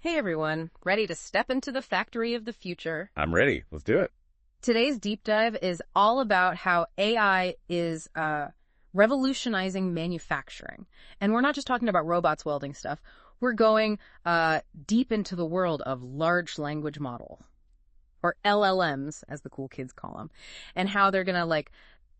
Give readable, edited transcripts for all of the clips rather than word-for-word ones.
Hey everyone, ready to step into the factory of the future? I'm ready. Let's do it. Today's deep dive is all about how AI is revolutionizing manufacturing. And we're not just talking about robots welding stuff. We're going deep into the world of large language model, or LLMs, as the cool kids call them, and how they're going to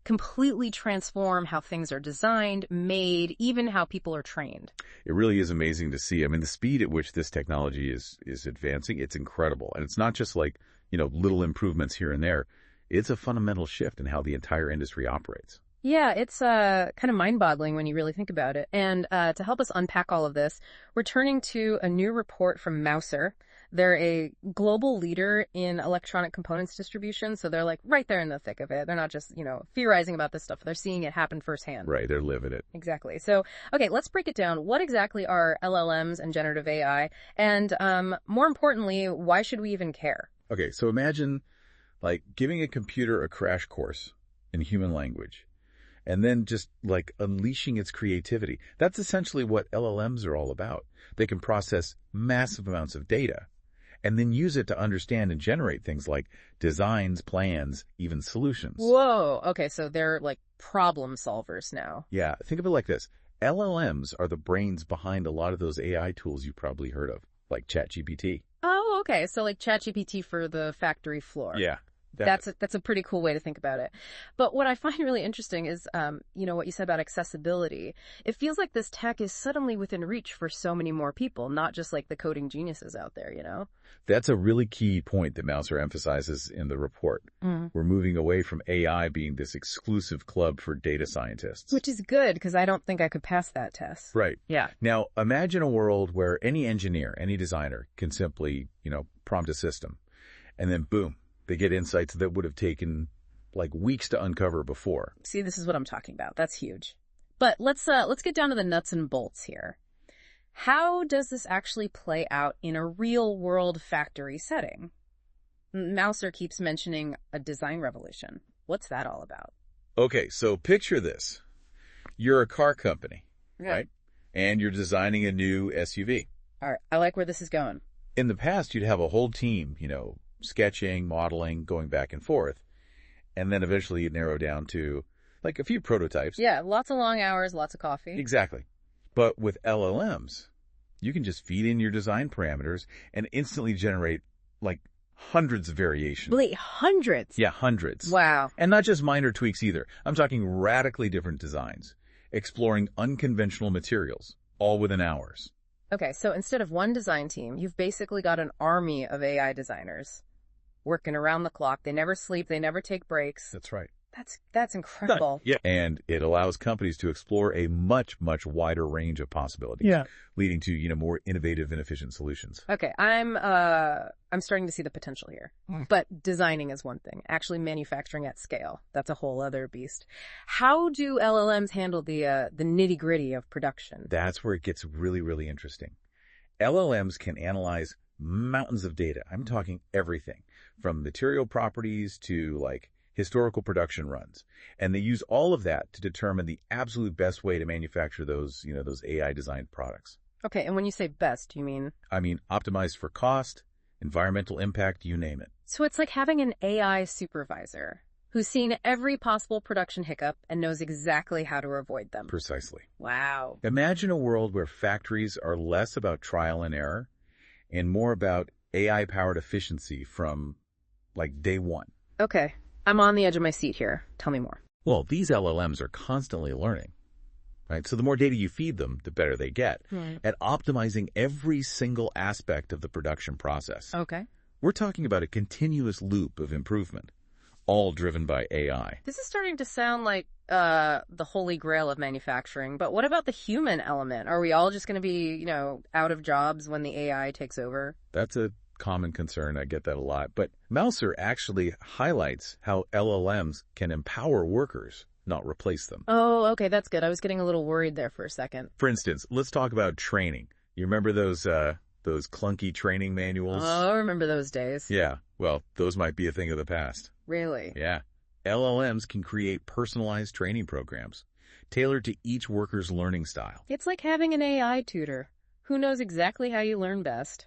completely transform how things are designed, made, even how people are trained. It really is amazing to see. I mean, the speed at which this technology is advancing, it's incredible. And it's not just little improvements here and there. It's a fundamental shift in how the entire industry operates. Yeah, it's kind of mind-boggling when you really think about it. And to help us unpack all of this, we're turning to a new report from Mouser. They're a global leader in electronic components distribution, so they're right there in the thick of it. They're not just, theorizing about this stuff. They're seeing it happen firsthand. Right, they're living it. Exactly. So, okay, let's break it down. What exactly are LLMs and generative AI? And more importantly, why should we even care? Okay, so imagine giving a computer a crash course in human language and then just unleashing its creativity. That's essentially what LLMs are all about. They can process massive amounts of data and then use it to understand and generate things like designs, plans, even solutions. Whoa. Okay, so they're problem solvers now. Yeah, think of it like this. LLMs are the brains behind a lot of those AI tools you've probably heard of, like ChatGPT. Oh, okay. So ChatGPT for the factory floor. Yeah. That's a pretty cool way to think about it. But what I find really interesting is, what you said about accessibility. It feels like this tech is suddenly within reach for so many more people, not just the coding geniuses out there, That's a really key point that Mouser emphasizes in the report. We're moving away from AI being this exclusive club for data scientists. Which is good, because I don't think I could pass that test. Right. Yeah. Now, imagine a world where any engineer, any designer can simply, prompt a system, and then boom, they get insights that would have taken weeks to uncover before. See, this is what I'm talking about. That's huge. But let's get down to the nuts and bolts here. How does this actually play out in a real world factory setting? Mouser keeps mentioning a design revolution. What's that all about? Okay, so picture this. You're a car company, Okay. right? And you're designing a new SUV. All right. I like where this is going. In the past, you'd have a whole team, sketching, modeling, going back and forth. And then eventually you'd narrow down to a few prototypes. Yeah, lots of long hours, lots of coffee. Exactly. But with LLMs, you can just feed in your design parameters and instantly generate hundreds of variations. Wait, hundreds? Yeah, hundreds. Wow. And not just minor tweaks either. I'm talking radically different designs, exploring unconventional materials, all within hours. Okay, so instead of one design team, you've basically got an army of AI designers working around the clock. They never sleep. They never take breaks. That's right. That's incredible. Yeah. And it allows companies to explore a much, much wider range of possibilities. Yeah. Leading to, more innovative and efficient solutions. Okay, I'm starting to see the potential here. But designing is one thing. Actually manufacturing at scale, that's a whole other beast. How do LLMs handle the nitty-gritty of production? That's where it gets really, really interesting. LLMs can analyze mountains of data. I'm talking everything from material properties to historical production runs. And they use all of that to determine the absolute best way to manufacture those AI designed products. Okay, and when you say best, you mean? I mean, optimized for cost, environmental impact, you name it. So it's like having an AI supervisor who's seen every possible production hiccup and knows exactly how to avoid them. Precisely. Wow. Imagine a world where factories are less about trial and error and more about AI-powered efficiency from day one. Okay. I'm on the edge of my seat here. Tell me more. Well, these LLMs are constantly learning, right? So the more data you feed them, the better they get at optimizing every single aspect of the production process. Okay. We're talking about a continuous loop of improvement, all driven by AI. This is starting to sound like the holy grail of manufacturing, but what about the human element? Are we all just going to be, out of jobs when the AI takes over? That's a common concern. I get that a lot. But Mouser actually highlights how LLMs can empower workers, not replace them. Oh, okay. That's good. I was getting a little worried there for a second. For instance, let's talk about training. You remember those clunky training manuals? Oh, I remember those days. Yeah. Well, those might be a thing of the past. Really? Yeah. LLMs can create personalized training programs tailored to each worker's learning style. It's like having an AI tutor who knows exactly how you learn best.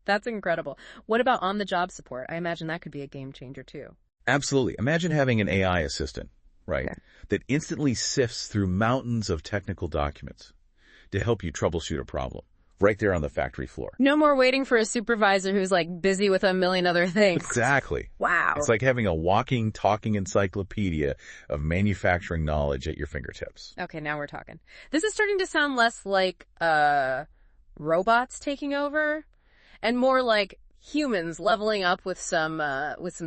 That's incredible. What about on-the-job support? I imagine that could be a game changer too. Absolutely. Imagine having an AI assistant, right, Okay. that instantly sifts through mountains of technical documents to help you troubleshoot a problem right there on the factory floor. No more waiting for a supervisor who's like busy with a million other things. Exactly. Wow. It's like having a walking, talking encyclopedia of manufacturing knowledge at your fingertips. Okay, now we're talking. This is starting to sound less like robots taking over and more like humans leveling up with some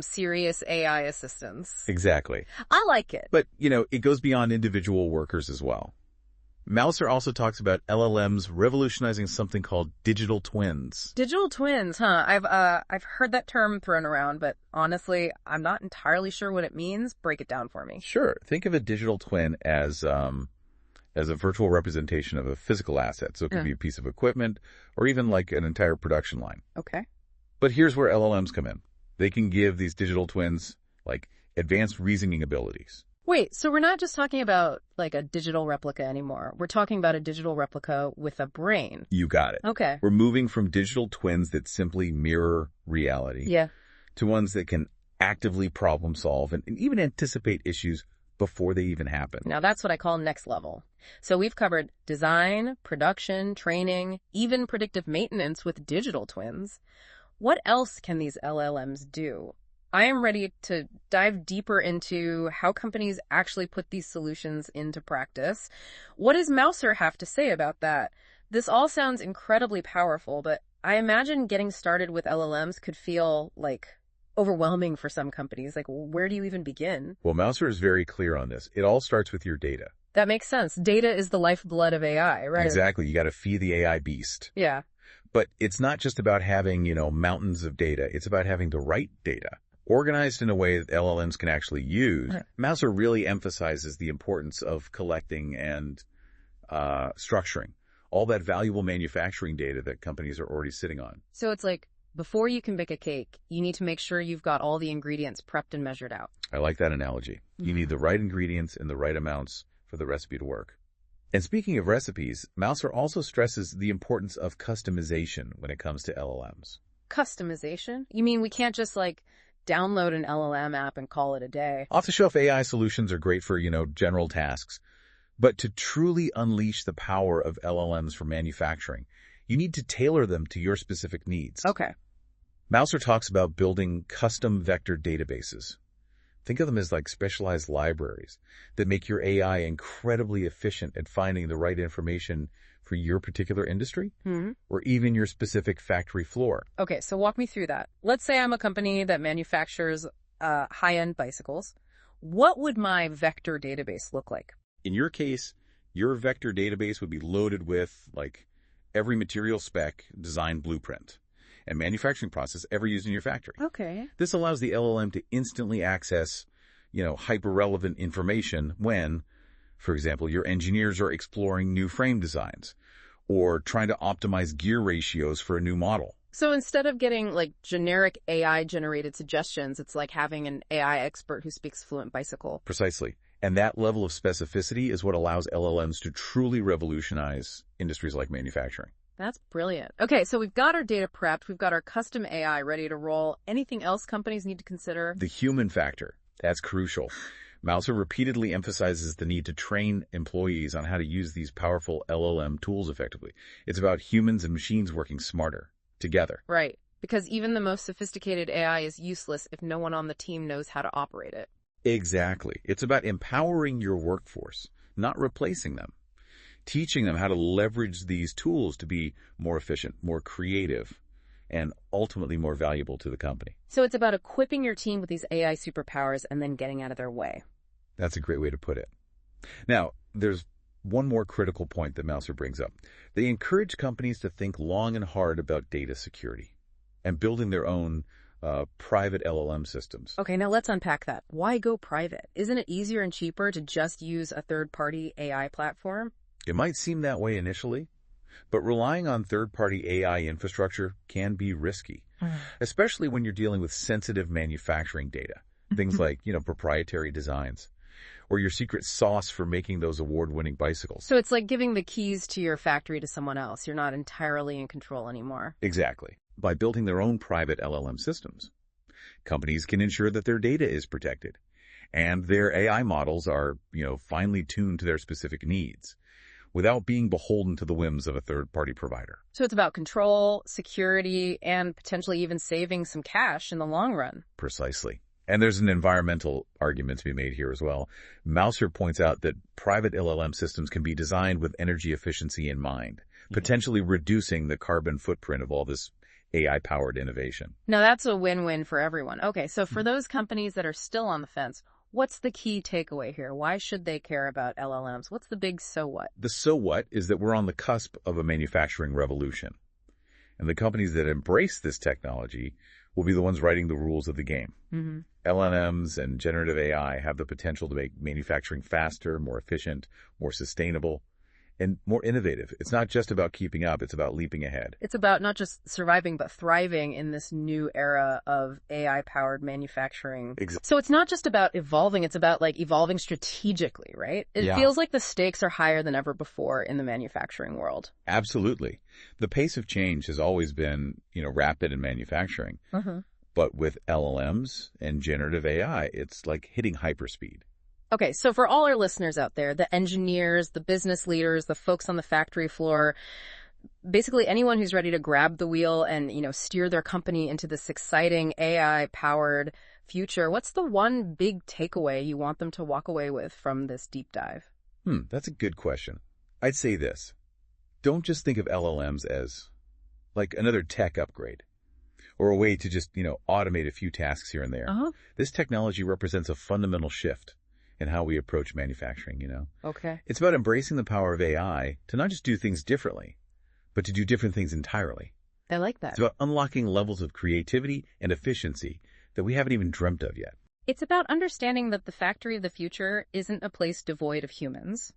serious AI assistance. Exactly. I like it. But, it goes beyond individual workers as well. Mouser also talks about LLMs revolutionizing something called digital twins. Digital twins, huh? I've heard that term thrown around, but honestly, I'm not entirely sure what it means. Break it down for me. Sure. Think of a digital twin as a virtual representation of a physical asset. So it could be a piece of equipment or even like an entire production line. Okay. But here's where LLMs come in. They can give these digital twins like advanced reasoning abilities. Wait, so we're not just talking about like a digital replica anymore. We're talking about a digital replica with a brain. You got it. Okay. We're moving from digital twins that simply mirror reality to ones that can actively problem solve and even anticipate issues before they even happen. Now that's what I call next level. So we've covered design, production, training, even predictive maintenance with digital twins. What else can these LLMs do? I am ready to dive deeper into how companies actually put these solutions into practice. What does Mouser have to say about that? This all sounds incredibly powerful, but I imagine getting started with LLMs could feel like overwhelming for some companies. Like, where do you even begin? Well, Mouser is very clear on this. It all starts with your data. That makes sense. Data is the lifeblood of AI, right? Exactly. You got to feed the AI beast. Yeah. But it's not just about having, mountains of data. It's about having the right data organized in a way that LLMs can actually use. Right. Mouser really emphasizes the importance of collecting and structuring all that valuable manufacturing data that companies are already sitting on. So it's like, before you can bake a cake, you need to make sure you've got all the ingredients prepped and measured out. I like that analogy. You need the right ingredients and the right amounts for the recipe to work. And speaking of recipes, Mouser also stresses the importance of customization when it comes to LLMs. Customization? You mean we can't just like download an LLM app and call it a day? Off-the-shelf AI solutions are great for, general tasks. But to truly unleash the power of LLMs for manufacturing, you need to tailor them to your specific needs. Okay. Mouser talks about building custom vector databases. Think of them as like specialized libraries that make your AI incredibly efficient at finding the right information for your particular industry or even your specific factory floor. Okay, so walk me through that. Let's say I'm a company that manufactures high-end bicycles. What would my vector database look like? In your case, your vector database would be loaded with like every material spec, design blueprint, and manufacturing process ever used in your factory. Okay. This allows the LLM to instantly access, hyper-relevant information when, for example, your engineers are exploring new frame designs or trying to optimize gear ratios for a new model. So instead of getting like generic AI-generated suggestions, it's like having an AI expert who speaks fluent bicycle. Precisely. And that level of specificity is what allows LLMs to truly revolutionize industries like manufacturing. That's brilliant. Okay, so we've got our data prepped. We've got our custom AI ready to roll. Anything else companies need to consider? The human factor. That's crucial. Mouser repeatedly emphasizes the need to train employees on how to use these powerful LLM tools effectively. It's about humans and machines working smarter together. Right, because even the most sophisticated AI is useless if no one on the team knows how to operate it. Exactly. It's about empowering your workforce, not replacing them. Teaching them how to leverage these tools to be more efficient, more creative, and ultimately more valuable to the company. So it's about equipping your team with these AI superpowers and then getting out of their way. That's a great way to put it. Now, there's one more critical point that Mouser brings up. They encourage companies to think long and hard about data security and building their own private LLM systems. Okay, now let's unpack that. Why go private? Isn't it easier and cheaper to just use a third-party AI platform? It might seem that way initially, but relying on third-party AI infrastructure can be risky, especially when you're dealing with sensitive manufacturing data, things like, proprietary designs. or your secret sauce for making those award-winning bicycles. So it's like giving the keys to your factory to someone else. You're not entirely in control anymore. Exactly. By building their own private LLM systems, companies can ensure that their data is protected and their AI models are, finely tuned to their specific needs without being beholden to the whims of a third-party provider. So it's about control, security, and potentially even saving some cash in the long run. Precisely. And there's an environmental argument to be made here as well. Mouser points out that private LLM systems can be designed with energy efficiency in mind, potentially reducing the carbon footprint of all this AI-powered innovation. Now, that's a win-win for everyone. Okay, so for those companies that are still on the fence, what's the key takeaway here? Why should they care about LLMs? What's the big so what? The so what is that we're on the cusp of a manufacturing revolution. And the companies that embrace this technology will be the ones writing the rules of the game. Mm-hmm. LLMs and generative AI have the potential to make manufacturing faster, more efficient, more sustainable, and more innovative. It's not just about keeping up, it's about leaping ahead. It's about not just surviving, but thriving in this new era of AI-powered manufacturing. So it's not just about evolving, it's about evolving strategically, right? It feels like the stakes are higher than ever before in the manufacturing world. Absolutely. The pace of change has always been, rapid in manufacturing. Mm-hmm. But with LLMs and generative AI, it's like hitting hyperspeed. Okay, so for all our listeners out there, the engineers, the business leaders, the folks on the factory floor, basically anyone who's ready to grab the wheel and, steer their company into this exciting AI-powered future, what's the one big takeaway you want them to walk away with from this deep dive? That's a good question. I'd say this. Don't just think of LLMs as like another tech upgrade or a way to just, automate a few tasks here and there. Uh-huh. This technology represents a fundamental shift in how we approach manufacturing, Okay. It's about embracing the power of AI to not just do things differently, but to do different things entirely. I like that. It's about unlocking levels of creativity and efficiency that we haven't even dreamt of yet. It's about understanding that the factory of the future isn't a place devoid of humans,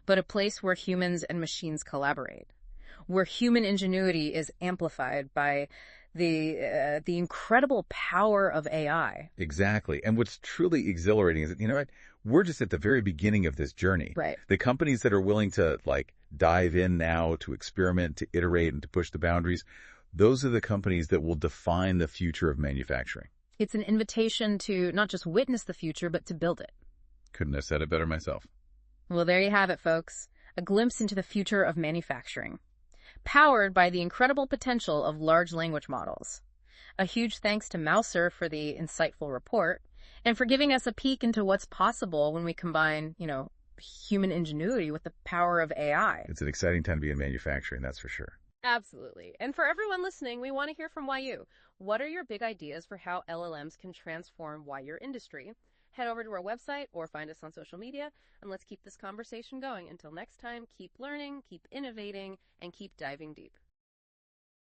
but a place where humans and machines collaborate, where human ingenuity is amplified by the incredible power of AI. Exactly. And what's truly exhilarating is that, we're just at the very beginning of this journey. Right. The companies that are willing to dive in now, to experiment, to iterate, and to push the boundaries, those are the companies that will define the future of manufacturing. It's an invitation to not just witness the future, but to build it. Couldn't have said it better myself. Well, there you have it, folks. A glimpse into the future of manufacturing, powered by the incredible potential of large language models. A huge thanks to Mouser for the insightful report and for giving us a peek into what's possible when we combine, human ingenuity with the power of AI. It's an exciting time to be in manufacturing, that's for sure. Absolutely. And for everyone listening, we want to hear from you. What are your big ideas for how LLMs can transform your industry? Head over to our website or find us on social media, and let's keep this conversation going. Until next time, keep learning, keep innovating, and keep diving deep.